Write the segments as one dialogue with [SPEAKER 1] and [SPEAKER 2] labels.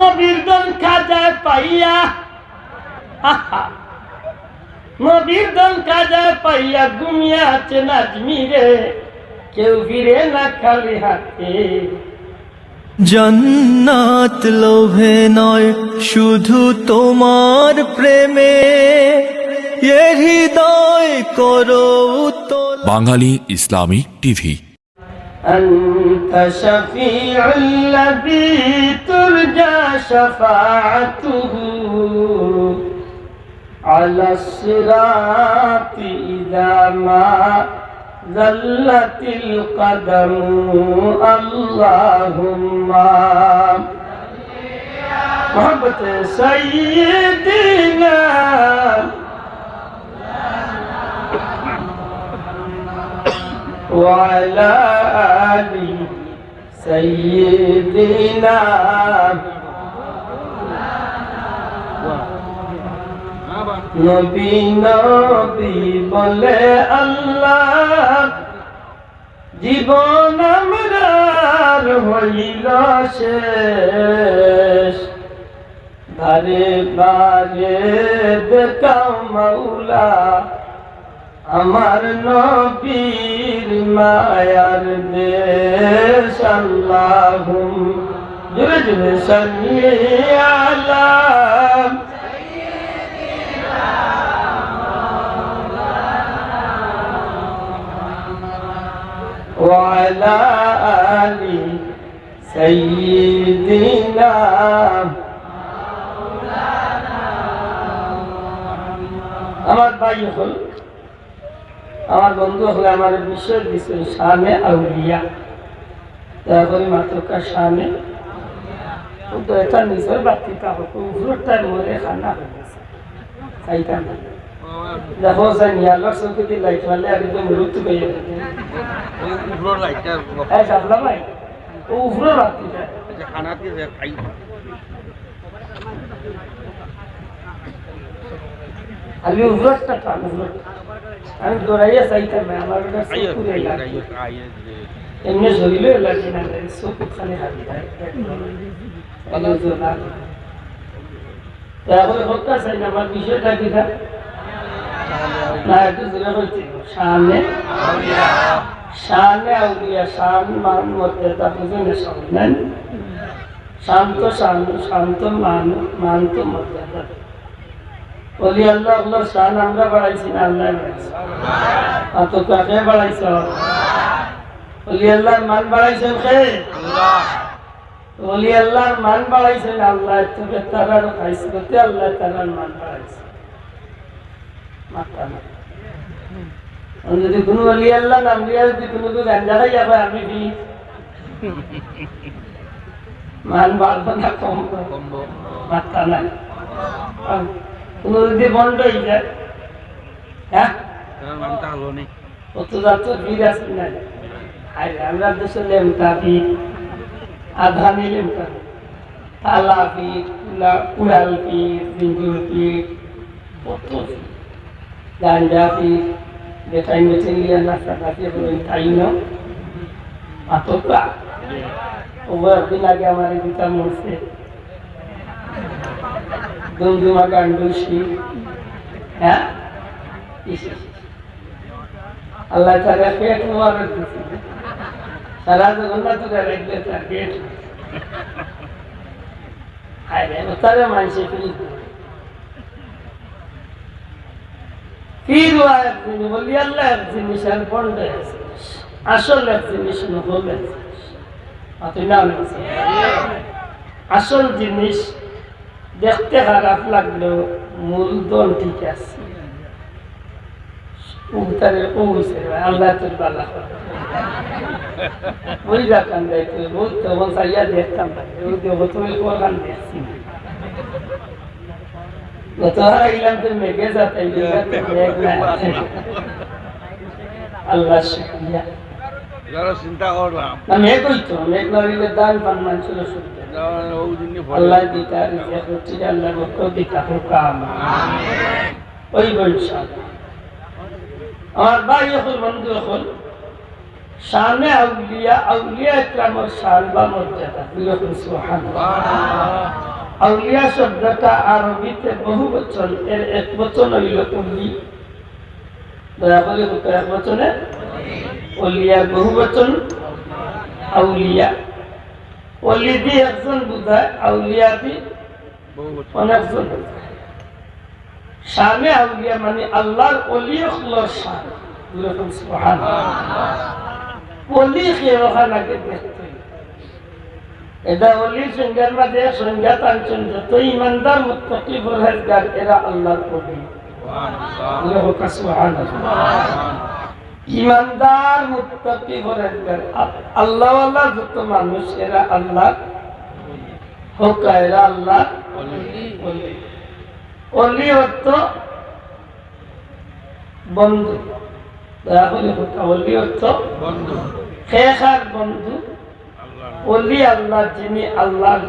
[SPEAKER 1] নবীর দল খাজায় পাইয়া, নবীর দল খাজায় পাইয়া ঘুমিয়ে আছে নাজমিরে, কেউ ফিরে না খালি হাতে।
[SPEAKER 2] জান্নাত লোভে নয় শুধু তোমার প্রেমে, এ হৃদয় করো উত্তোলন।
[SPEAKER 3] বাঙালি ইসলামিক টিভি।
[SPEAKER 1] أنت شفيع الذي ترجى شفاعته على الصراط إذا ما زلت القدم. اللهم محبة سيدنا وعلى آل سيدنا নবী নবী বলে আল্লাহ, জীবন আমরার হইল শেষ। বারে বারে দেখাও মাওলা আমার নবীর মায়ার দেশ। আল্লাহুম্মা জোরে জোরে সাল্লি আলা وعلى آل سيدنا আমার ভাই হল, আমার বন্ধু হলে আমার বিষয় দিচ্ছেন শানে আউলিয়া, তারপরে মাত্রকা শানে তো এটা নিজের বাতিটা হতো উপরটার মরে খানা হয়ে গেছে খাইতাম না। দেখো জানি আল্লাহর চৌকিতে লাইট মারলে আর একদম মৃত্যু পেয়ে যাবে। সাবলা ভাই ও উপরে বাতিটা আমি উপরটা টান, আমি দৌড়াইয়া চাইতাম না, আমার এমনি শরীরে লাগে না, চোখ খালি হাত তারপরে হত্যা চাই না। আমার বিষয়টা কি না একটু দূরে হচ্ছে সামনে শানে আউলিয়া, শান মান মর্যাদা বুঝে না, শান্ত শান্ত মান মান্ত মর্যাদা। বলি আল্লাহ আল্লাহ শান আমরা বাড়াইছি না আল্লাহ বাড়াইছি, আর তো কাকে বাড়াইছ? বলি আল্লাহর মান বাড়াইছেন কে? বলি আল্লাহর মান বাড়াইছেন আল্লাহ, তোকে তারার খাইছে করতে আল্লাহ তারার মান বাড়াইছে। যদি কোনো অলি আল্লাহ নাম দিয়া যদি কোনো গাঞ্জা খাই যাবে আমি মান বাড়বো না কমবো, মাত্রা নাই। কোনো যদি বন্ধ হয়ে যায়, হ্যাঁ অত যাত্র ভিড় আছে না। আমরা দেশে লেমটা ভিড়, আধানি লেমটা, তালা ভিড়, কুড়াল ভিড়, জিঞ্জুর ভিড়, কত গাঞ্জা ভিড়, বেটাই মেটে নিয়ে নাস্তা খাটিয়ে বলেন তাই না আতকা। একদিন আগে আমার দুটা মরছে, দুমদুমা গান্ডুসি, হ্যাঁ আল্লাহ তারা পেট মোবারক দিচ্ছে, সারা জগন্নাথ রেখলে তার পেট তারা মানুষে বলি আল্লাহ এক জিনিস আর বন্ধ আসল এক জিনিস নহল এক জিনিস। আসল জিনিস দেখতে খারাপ লাগলেও মূলধন ঠিক আছে, আল্লাহ তোর বালা ওই যাকান যাইতে তখন চাইয়া দেখতাম তুমি কোরআন দেখছি গতবার তো মেঘে যাতাই আল্লাহ শুকরিয়া চিন্তা করলাম না মেঘ হইতো, মেঘ নড়িলে দান পান মানুষের আল্লাহ দিতা আল্লাহ দিতা হুকাম ওই বলছাল। আমার ভাই এখন বন্ধু এখন শানে আউলিয়া, আউলিয়া ইকরামের শান বা মর্যাদা সুবহানাল্লাহ। আউলিয়া শব্দটা আরবিতে বহু বচন, এর এক বচন হইল অলি। দয়া করে এক বচনে অলিয়ার বহু বচন আউলিয়া। অলি দিয়ে একজন বুঝায়, আউলিয়া দিয়ে অনেকজন বুঝায়। শানে আউলিয়া মানে আল্লাহর অলি হলোর শান। অলি খেয়ে লাগে দেখতে, এটা অলির সংজ্ঞার মাঝে সংজ্ঞা টানছেন যত ইমানদার মুত্তাকি পরহেজগার এরা আল্লাহর অলি। ইমানদার মুত্তাকি পরহেজগার আল্লাহওয়ালা যত মানুষ এরা আল্লাহ হোক, এরা আল্লাহ অলি। অলি অর্থ বন্ধু। দয়া করে অলি অর্থ বন্ধু, খেখার বন্ধু। অলি আল্লাহ যিনি আল্লাহর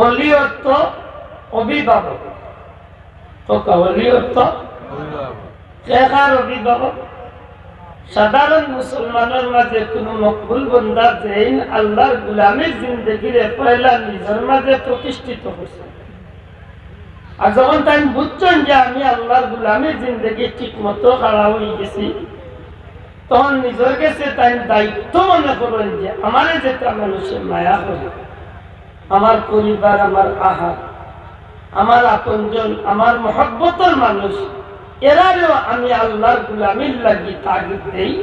[SPEAKER 1] অলি অর্থ অভিভাবক। অলি অর্থ খেখার অভিভাবক। সাধারণ মুসলমানের মাঝে কোন মকবুল বান্দা যেইন আল্লাহর গোলামীর জিন্দেগির পয়লা নিজের মাঝে প্রতিষ্ঠিত করছে, আর যখন তাই বুঝছেন যে আমি আল্লাহর গোলামীর জিন্দেগি ঠিক মতো খাড়া হয়ে গেছি, তখন নিজের কাছে তাই দায়িত্ব মনে করেন যে আমারে যেটা মানুষের মায়া করে, আমার পরিবার, আমার আহার, আমার আপনজন, আমার মহব্বতের মানুষ, এরারেও আমি আল্লাহর গোলামীর লাগি তাগিদ দেই।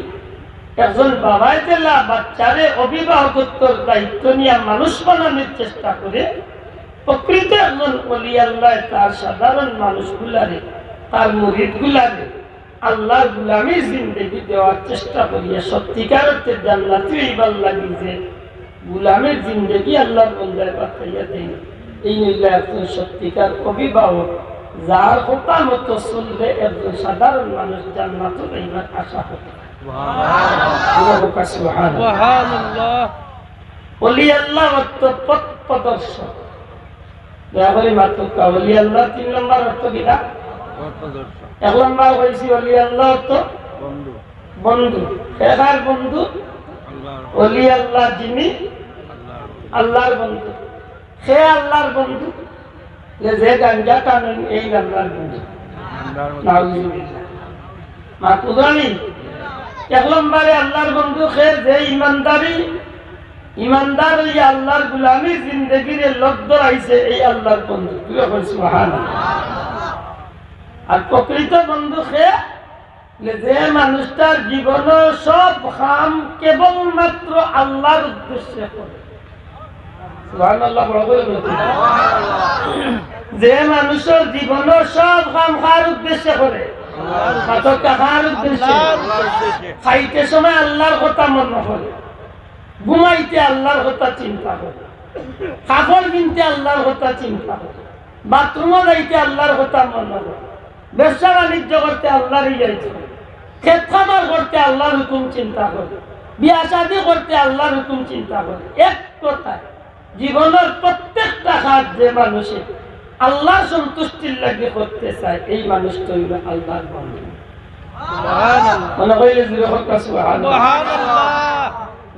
[SPEAKER 1] একজন বাবায় জেলা বাচ্চারে অভিভাবকত্বর দায়িত্ব নিয়ে মানুষ বানানোর চেষ্টা করে, প্রকৃত একজন ওলি আল্লাহ তার সাধারণ মানুষগুলারে, তার মুরিদগুলারে আল্লাহর গোলামীর জিন্দেগি দেওয়ার চেষ্টা করিয়া সত্যিকার অর্থে জান্নাতি হইবার লাগি যে গোলামীর জিন্দেগি আল্লাহর বন্দায় পাঠাইয়া দেয়। এই নিলে একজন সত্যিকার অভিভাবক, যার কথা মতো চললে একজন সাধারণ মানুষ জান্নাতে যাইবার আশা হতে পারে। ওলি আল্লাহ অর্থ পথ প্রদর্শক। দয়া করে মাত্র ওলি আল্লাহ 3 নম্বর অর্থ কিনা? 1 নম্বর হয়েছি ওলি আল্লাহ অর্থ বন্ধু, খেখার বন্ধু। ওলি আল্লাহ যিনি আল্লাহর বন্ধু, সে আল্লাহর বন্ধু। যে গাঞ্জা টানেন এই আল্লাহর বন্ধু। মা কুদানি 1 নম্বরে আল্লাহর বন্ধু সে যে ইমানদার এই আল্লাহর গোলামীর জিন্দেগির লব্ধ আইছে, এই আল্লাহর বন্ধু। আর প্রকৃত বন্ধু সে যে মানুষটার জীবন সব কাম কেবলমাত্র আল্লাহর উদ্দেশ্যে করে। যে মানুষের জীবন সব কাম কার উদ্দেশ্যে করে? কার উদ্দেশ্যে? খাইতে সময় আল্লাহর কথা মনে করে, ঘুমাইতে আল্লাহর কথা চিন্তা করে, কাপড় কিনতে আল্লাহর কথা চিন্তা করে, বাথরুমে যাইতে আল্লাহর কথা মনে করে, ব্যবসা বাণিজ্য করতে আল্লাহরই যাইতে, ক্ষেত খামার করতে আল্লাহর হুকুম চিন্তা করে, বিয়া শাদী করতে আল্লাহর হুকুম চিন্তা করে। এক কথায় জীবনের প্রত্যেকটা কাজ যে মানুষের আল্লাহ সন্তুষ্টির লাগে করতে চায়, এই মানুষটা হইল আল্লাহর বন্ধু। মনে কইলে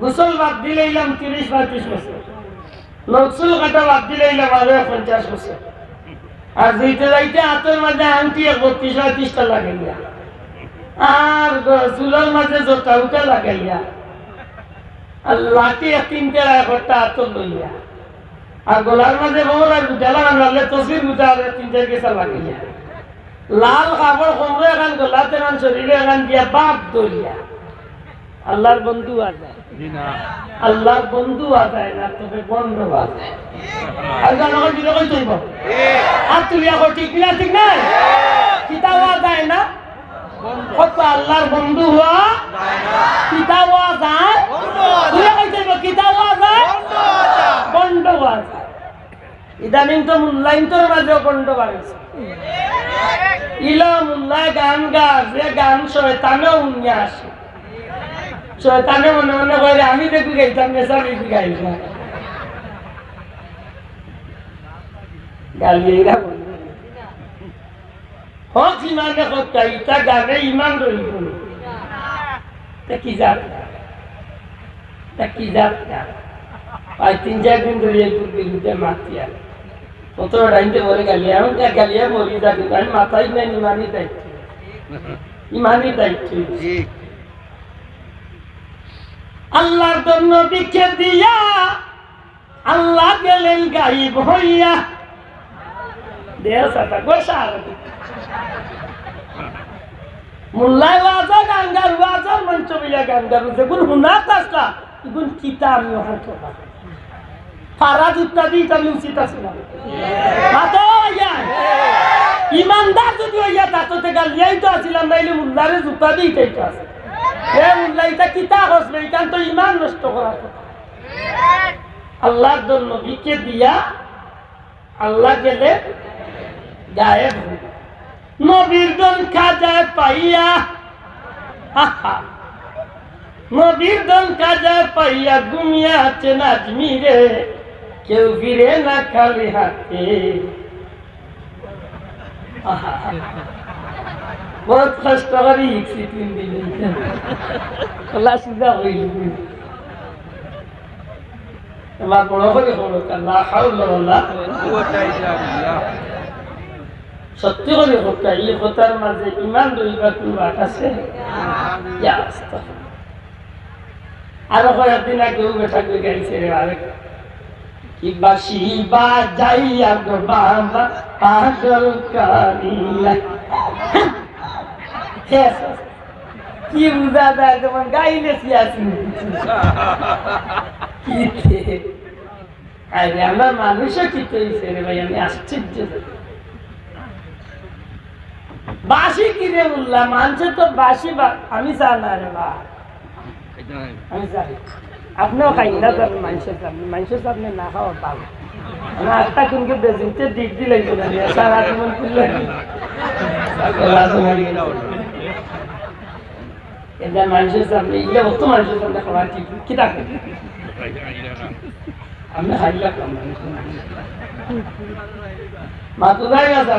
[SPEAKER 1] গোসল বাদ দিলাম 30-35 বছর, নকশুল কাটা বাদ দিলাম আরো 50 বছর, আর যেতে যাইতে হাতের মাঝে আংটি 32-33টা লাগাইয়া, আর চুলের মাঝে জোটা উঠা লাগাইয়া, আর লাঠি 3টা 1টা হাতর লইয়া, আর গলার মাঝে বড় আর গুটালা রান্নালে তসবির গুটা আর 3-4 কেসা লাগাইয়া, লাল কাপড় কোমরে এখান গলাতে এখান শরীরে এখান দিয়া বাপ ধরিয়া আল্লাহর বন্ধু আজায়। আল্লাহর বন্ধু আজায় না, তবে বন্ধ আজায়। আর জানার দিলে কই তুইব আর তুই এখন ঠিক না, ঠিক না কিতাব আজায় না, কত আল্লাহর বন্ধু হওয়া কিতাব আজায়, তুই কই তুইব কিতাব আজায়, বন্ধ আজায়। ইদানিং তো মূল্যায়ন তোর মাঝেও বন্ধ বাড়ছে। ইলা মুল্লায় গান গাছে, গান শয়তানেও উনিয়ে আসে, শয়তানে মনে মনে করে আমি দেখি গাইতাম নেশা বেশি গাইলাম গালি এরা বলবে হক ইমানে কথা, ইটা গানে ইমান রইব কি জাত, কি জাত আর 3-4 দিন ধরে এই বিরুদ্ধে মাতিয়া কত রাইতে বলে গালিয়া গালিয়া মরি যা কিন্তু আমি মাথায় নেই ইমানই দায়িত্ব আল্লাহর জন্য বিখে দিয়া আল্লাহ গেলেন গাইব হইয়া দেহ সাথা গোসা মুল্লাই ওয়াজা গাঙ্গার ওয়াজা মঞ্চ বিয়া গাঙ্গার যেগুন হুনাত আসলা এগুন কিতা আমি হয়তো ফারাজ ইত্যাদি আমি উচিত আছে না মাতো ইয়া ইমানদার যদি হইয়া তাতে গালিয়াই তো আসিলাম নাইলে মুল্লারে জুতা দিই তো আছে এ মুল্লা এটা কিতা হসবে এখান তো ইমান নষ্ট করার কথা আল্লাহর জন্য বিকে দিয়া আল্লাহ গেলে গায়েব নবীর দল খাজায় পাইয়া নবীর দল খাজায় পাইয়া ঘুমিয়ে আছে নাজমিরে কেউ ফিরে না খালি হাতে বহুত কষ্ট করি 3 দিন আল্লাহ সুবিধা হইল আমার বড় করে হলো লা হাওলা ওয়ালা কুওয়াতা ইল্লা বিল্লাহ সত্যি করে কথা এই কথার মাঝে ইমান রইবার কোন বাট আছে ইয়া আস্তাগফির আর কয়েকদিন আগে বেটা কই গাইছে রে আরেক কি বাসি বাজাইয়া গো বাবা পাগল কারিয়া কি বুঝা যায় তোমার গাইলে সিয়াছি আরে আমার মানুষও কি কইছে রে ভাই আমি আশ্চর্য বাসি কি রে বললাম মানছে তো বাসি আমি জানা রে বা আমি জানি আপনিও খাই না যাবেন মানুষের সামনে না খাওয়া পাবো আমি একটা কিন্তু বেজিতে দিক দিলে সারা জীবন করলে এটা মানুষের সামনে ইলে অত মানুষের সামনে খাওয়া ঠিক কি থাকে আমি খাই রাখলাম মা তো যাই না